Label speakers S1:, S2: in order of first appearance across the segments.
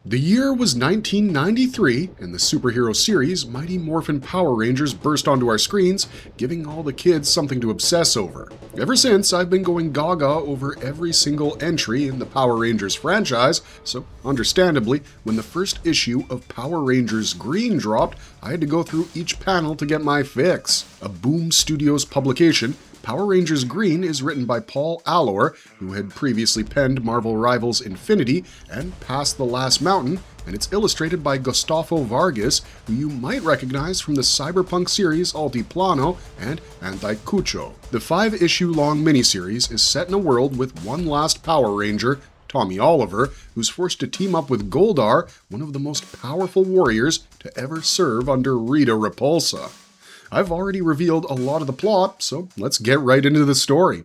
S1: The year was 1993, and the superhero series Mighty Morphin Power Rangers burst onto our screens, giving all the kids something to obsess over. Ever since, I've been going gaga over every single entry in the Power Rangers franchise, so understandably, when the first issue of Power Rangers Green dropped, I had to go through each panel to get my fix. A Boom Studios publication, Power Rangers Green is written by Paul Allor, who had previously penned Marvel Rivals Infinity and Past the Last Mountain, and it's illustrated by Gustaffo Vargas, who you might recognize from the cyberpunk series Altiplano and Anticucho. The 5-issue-long miniseries is set in a world with one last Power Ranger, Tommy Oliver, who's forced to team up with Goldar, one of the most powerful warriors to ever serve under Rita Repulsa. I've already revealed a lot of the plot, so let's get right into the story.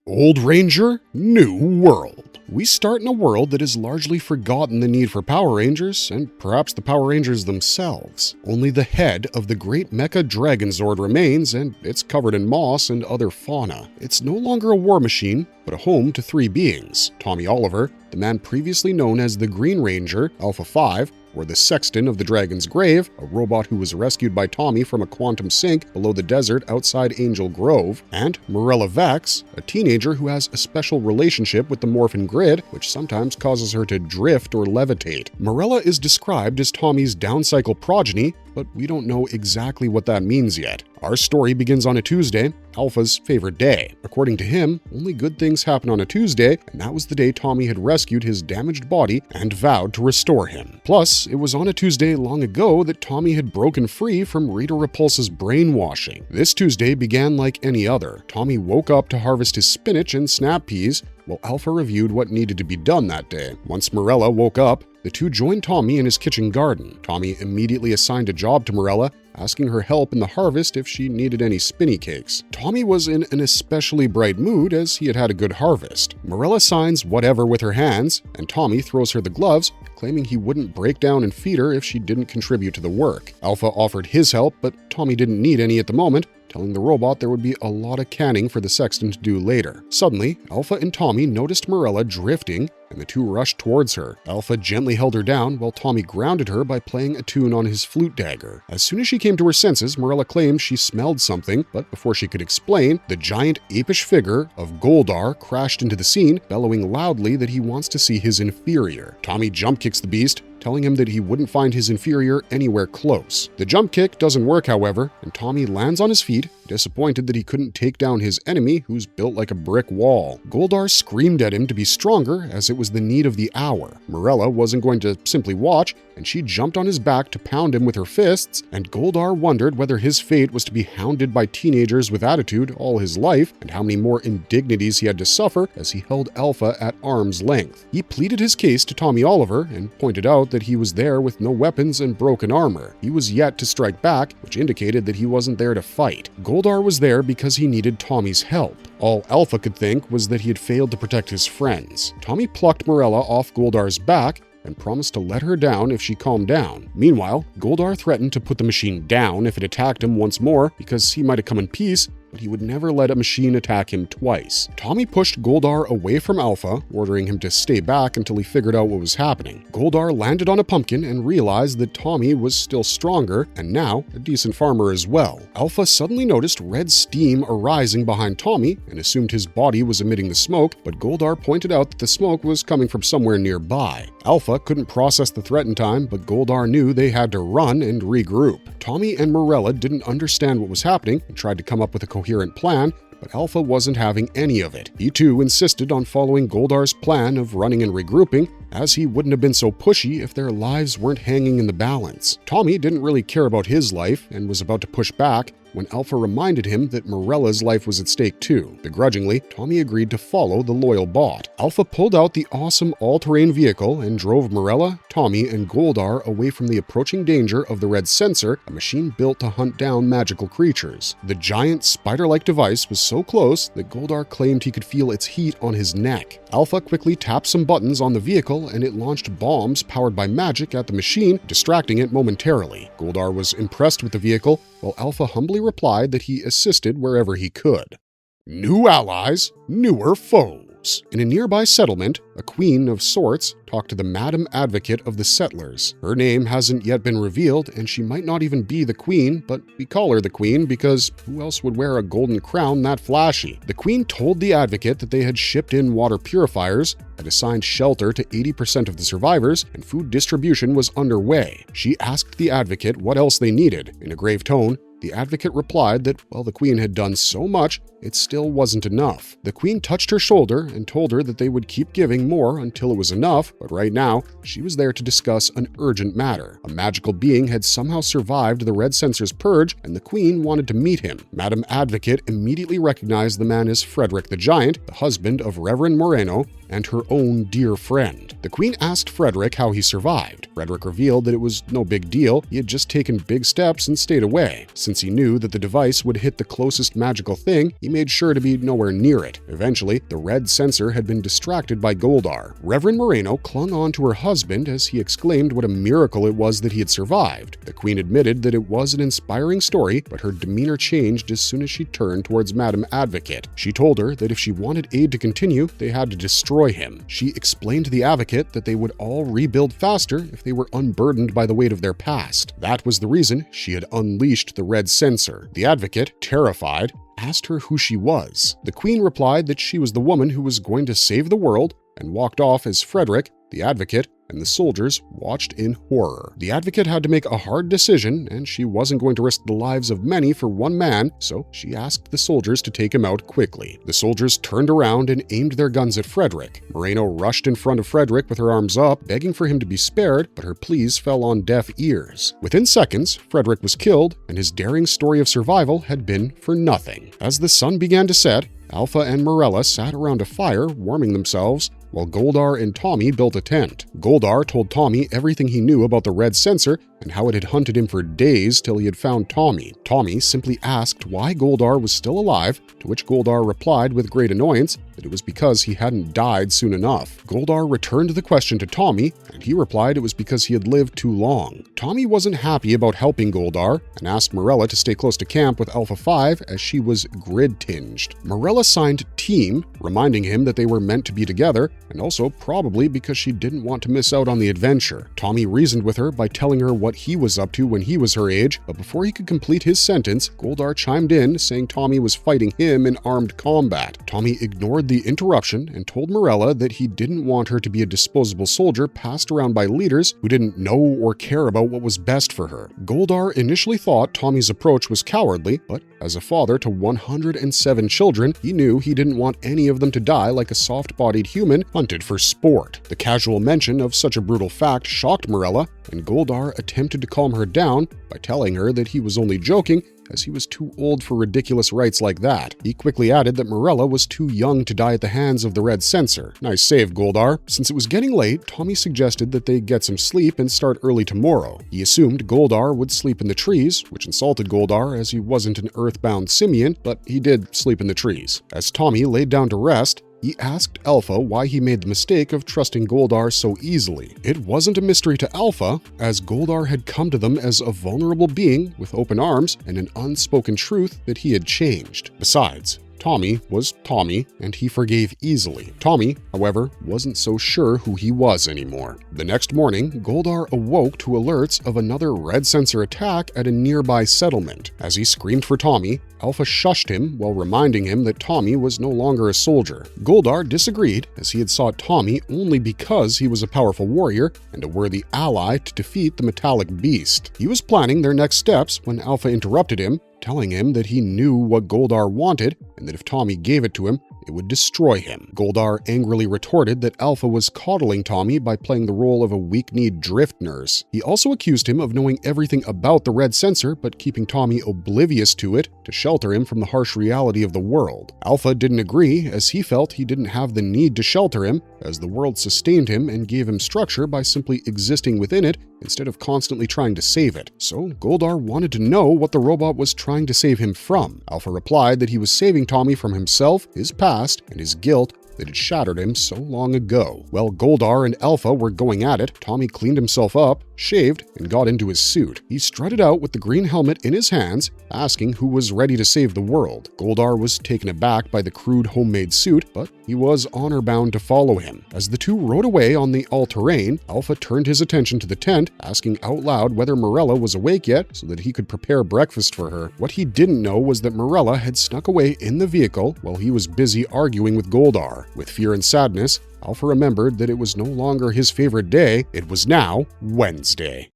S1: Old Ranger, New World. We start in a world that has largely forgotten the need for Power Rangers, and perhaps the Power Rangers themselves. Only the head of the great Mecha Dragonzord remains, and it's covered in moss and other fauna. It's no longer a war machine, but a home to 3 beings: Tommy Oliver, the man previously known as the Green Ranger, Alpha 5, or the Sexton of the Dragon's Grave, a robot who was rescued by Tommy from a quantum sink below the desert outside Angel Grove, and Morella Vex, a teenager who has a special relationship with the Morphin Grid, which sometimes causes her to drift or levitate. Morella is described as Tommy's downcycle progeny, but we don't know exactly what that means yet. Our story begins on a Tuesday, Alpha's favorite day. According to him, only good things happen on a Tuesday, and that was the day Tommy had rescued his damaged body and vowed to restore him. Plus, it was on a Tuesday long ago that Tommy had broken free from Rita Repulsa's brainwashing. This Tuesday began like any other. Tommy woke up to harvest his spinach and snap peas, while Alpha reviewed what needed to be done that day. Once Morella woke up, the two joined Tommy in his kitchen garden. Tommy immediately assigned a job to Morella, asking her help in the harvest if she needed any spinny cakes. Tommy was in an especially bright mood as he had had a good harvest. Morella signs whatever with her hands, and Tommy throws her the gloves, claiming he wouldn't break down and feed her if she didn't contribute to the work. Alpha offered his help, but Tommy didn't need any at the moment, telling the robot there would be a lot of canning for the Sexton to do later. Suddenly, Alpha and Tommy noticed Morella drifting, and the two rushed towards her. Alpha gently held her down while Tommy grounded her by playing a tune on his flute dagger. As soon as she came to her senses, Morella claimed she smelled something, but before she could explain, the giant apish figure of Goldar crashed into the scene, bellowing loudly that he wants to see his inferior. Tommy jump kicks the beast, telling him that he wouldn't find his inferior anywhere close. The jump kick doesn't work, however, and Tommy lands on his feet, disappointed that he couldn't take down his enemy, who's built like a brick wall. Goldar screamed at him to be stronger, as it was the need of the hour. Morella wasn't going to simply watch, and she jumped on his back to pound him with her fists, and Goldar wondered whether his fate was to be hounded by teenagers with attitude all his life, and how many more indignities he had to suffer as he held Alpha at arm's length. He pleaded his case to Tommy Oliver, and pointed out that he was there with no weapons and broken armor. He was yet to strike back, which indicated that he wasn't there to fight. Goldar was there because he needed Tommy's help. All Alpha could think was that he had failed to protect his friends. Tommy plucked Morella off Goldar's back and promised to let her down if she calmed down. Meanwhile, Goldar threatened to put the machine down if it attacked him once more because he might have come in peace, but he would never let a machine attack him twice. Tommy pushed Goldar away from Alpha, ordering him to stay back until he figured out what was happening. Goldar landed on a pumpkin and realized that Tommy was still stronger, and now a decent farmer as well. Alpha suddenly noticed red steam arising behind Tommy and assumed his body was emitting the smoke, but Goldar pointed out that the smoke was coming from somewhere nearby. Alpha couldn't process the threat in time, but Goldar knew they had to run and regroup. Tommy and Morella didn't understand what was happening and tried to come up with a coherent plan, but Alpha wasn't having any of it. He too insisted on following Goldar's plan of running and regrouping, as he wouldn't have been so pushy if their lives weren't hanging in the balance. Tommy didn't really care about his life and was about to push back when Alpha reminded him that Morella's life was at stake too. Begrudgingly, Tommy agreed to follow the loyal bot. Alpha pulled out the awesome all-terrain vehicle and drove Morella, Tommy, and Goldar away from the approaching danger of the red sensor, a machine built to hunt down magical creatures. The giant spider-like device was so close that Goldar claimed he could feel its heat on his neck. Alpha quickly tapped some buttons on the vehicle and it launched bombs powered by magic at the machine, distracting it momentarily. Goldar was impressed with the vehicle, while Alpha humbly replied that he assisted wherever he could. New allies, newer foes. house. In a nearby settlement, a queen of sorts talked to the Madam Advocate of the settlers. Her name hasn't yet been revealed, and she might not even be the queen, but we call her the queen because who else would wear a golden crown that flashy? The queen told the advocate that they had shipped in water purifiers, had assigned shelter to 80% of the survivors, and food distribution was underway. She asked the advocate what else they needed. In a grave tone, the advocate replied that while the queen had done so much, it still wasn't enough. The queen touched her shoulder and told her that they would keep giving more until it was enough, but right now, she was there to discuss an urgent matter. A magical being had somehow survived the Red Censor's purge, and the queen wanted to meet him. Madam Advocate immediately recognized the man as Frederick the Giant, the husband of Reverend Moreno, and her own dear friend. The queen asked Frederick how he survived. Frederick revealed that it was no big deal, he had just taken big steps and stayed away. Since he knew that the device would hit the closest magical thing, he made sure to be nowhere near it. Eventually, the Red Censor had been distracted by Goldar. Reverend Moreno clung on to her husband as he exclaimed what a miracle it was that he had survived. The queen admitted that it was an inspiring story, but her demeanor changed as soon as she turned towards Madam Advocate. She told her that if she wanted aid to continue, they had to destroy him. She explained to the advocate that they would all rebuild faster if they were unburdened by the weight of their past. That was the reason she had unleashed the Red Censor. The advocate, terrified, asked her who she was. The queen replied that she was the woman who was going to save the world and walked off as Frederick, the advocate, and the soldiers watched in horror. The advocate had to make a hard decision, and she wasn't going to risk the lives of many for one man, so she asked the soldiers to take him out quickly. The soldiers turned around and aimed their guns at Frederick. Moreno rushed in front of Frederick with her arms up, begging for him to be spared, but her pleas fell on deaf ears. Within seconds, Frederick was killed, and his daring story of survival had been for nothing. As the sun began to set, Alpha and Morella sat around a fire, warming themselves, while Goldar and Tommy built a tent. Goldar told Tommy everything he knew about the Red Censor and how it had hunted him for days till he had found Tommy. Tommy simply asked why Goldar was still alive, to which Goldar replied with great annoyance that it was because he hadn't died soon enough. Goldar returned the question to Tommy, and he replied it was because he had lived too long. Tommy wasn't happy about helping Goldar and asked Morella to stay close to camp with Alpha 5 as she was grid-tinged. Morella signed Team, reminding him that they were meant to be together, and also probably because she didn't want to miss out on the adventure. Tommy reasoned with her by telling her what he was up to when he was her age, but before he could complete his sentence, Goldar chimed in, saying Tommy was fighting him in armed combat. Tommy ignored the interruption and told Morella that he didn't want her to be a disposable soldier passed around by leaders who didn't know or care about what was best for her. Goldar initially thought Tommy's approach was cowardly, but as a father to 107 children, he knew he didn't want any of them to die like a soft-bodied human hunted for sport. The casual mention of such a brutal fact shocked Morella, and Goldar attempted to calm her down by telling her that he was only joking as he was too old for ridiculous rites like that. He quickly added that Morella was too young to die at the hands of the Red Censor. Nice save, Goldar. Since it was getting late, Tommy suggested that they get some sleep and start early tomorrow. He assumed Goldar would sleep in the trees, which insulted Goldar as he wasn't an earthbound simian, but he did sleep in the trees. As Tommy laid down to rest, he asked Alpha why he made the mistake of trusting Goldar so easily. It wasn't a mystery to Alpha, as Goldar had come to them as a vulnerable being with open arms and an unspoken truth that he had changed. Besides, Tommy was Tommy, and he forgave easily. Tommy, however, wasn't so sure who he was anymore. The next morning, Goldar awoke to alerts of another Red Censor attack at a nearby settlement. As he screamed for Tommy, Alpha shushed him while reminding him that Tommy was no longer a soldier. Goldar disagreed, as he had sought Tommy only because he was a powerful warrior and a worthy ally to defeat the metallic beast. He was planning their next steps when Alpha interrupted him, telling him that he knew what Goldar wanted and that if Tommy gave it to him, it would destroy him. Goldar angrily retorted that Alpha was coddling Tommy by playing the role of a weak-kneed drift nurse. He also accused him of knowing everything about the Red Censor but keeping Tommy oblivious to it to shelter him from the harsh reality of the world. Alpha didn't agree, as he felt he didn't have the need to shelter him, as the world sustained him and gave him structure by simply existing within it instead of constantly trying to save it. So Goldar wanted to know what the robot was trying to save him from. Alpha replied that he was saving Tommy from himself, his past, and his guilt that had shattered him so long ago. While Goldar and Alpha were going at it, Tommy cleaned himself up, shaved, and got into his suit. He strutted out with the green helmet in his hands, asking who was ready to save the world. Goldar was taken aback by the crude homemade suit, but he was honor-bound to follow him. As the two rode away on the all-terrain, Alpha turned his attention to the tent, asking out loud whether Morella was awake yet so that he could prepare breakfast for her. What he didn't know was that Morella had snuck away in the vehicle while he was busy arguing with Goldar. With fear and sadness, Alpha remembered that it was no longer his favorite day, it was now Wednesday.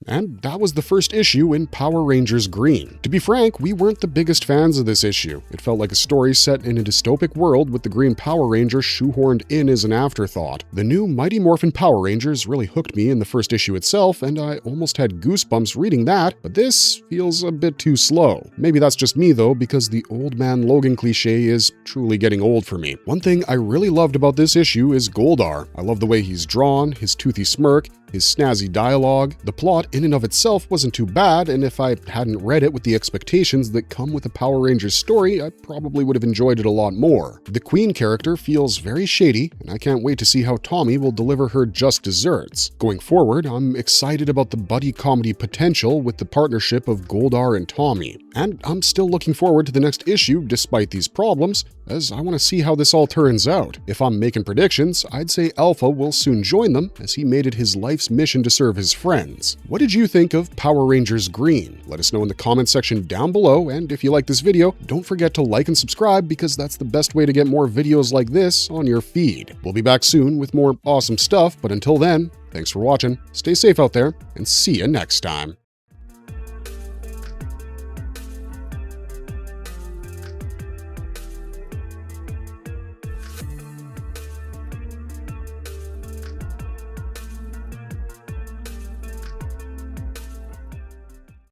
S1: And that was the first issue in Power Rangers Green. To be frank, we weren't the biggest fans of this issue. It felt like a story set in a dystopic world with the Green Power Ranger shoehorned in as an afterthought. The new Mighty Morphin Power Rangers really hooked me in the first issue itself, and I almost had goosebumps reading that, but this feels a bit too slow. Maybe that's just me though, because the old man Logan cliche is truly getting old for me. One thing I really loved about this issue is Goldar. I love the way he's drawn, his toothy smirk, his snazzy dialogue. The plot in and of itself wasn't too bad, and if I hadn't read it with the expectations that come with a Power Rangers story, I probably would have enjoyed it a lot more. The Queen character feels very shady, and I can't wait to see how Tommy will deliver her just desserts. Going forward, I'm excited about the buddy comedy potential with the partnership of Goldar and Tommy. And I'm still looking forward to the next issue despite these problems, as I want to see how this all turns out. If I'm making predictions, I'd say Alpha will soon join them, as he made it his life's mission to serve his friends. What did you think of Power Rangers Green? Let us know in the comment section down below, and if you like this video, don't forget to like and subscribe, because that's the best way to get more videos like this on your feed. We'll be back soon with more awesome stuff, but until then, thanks for watching, stay safe out there, and see you next time.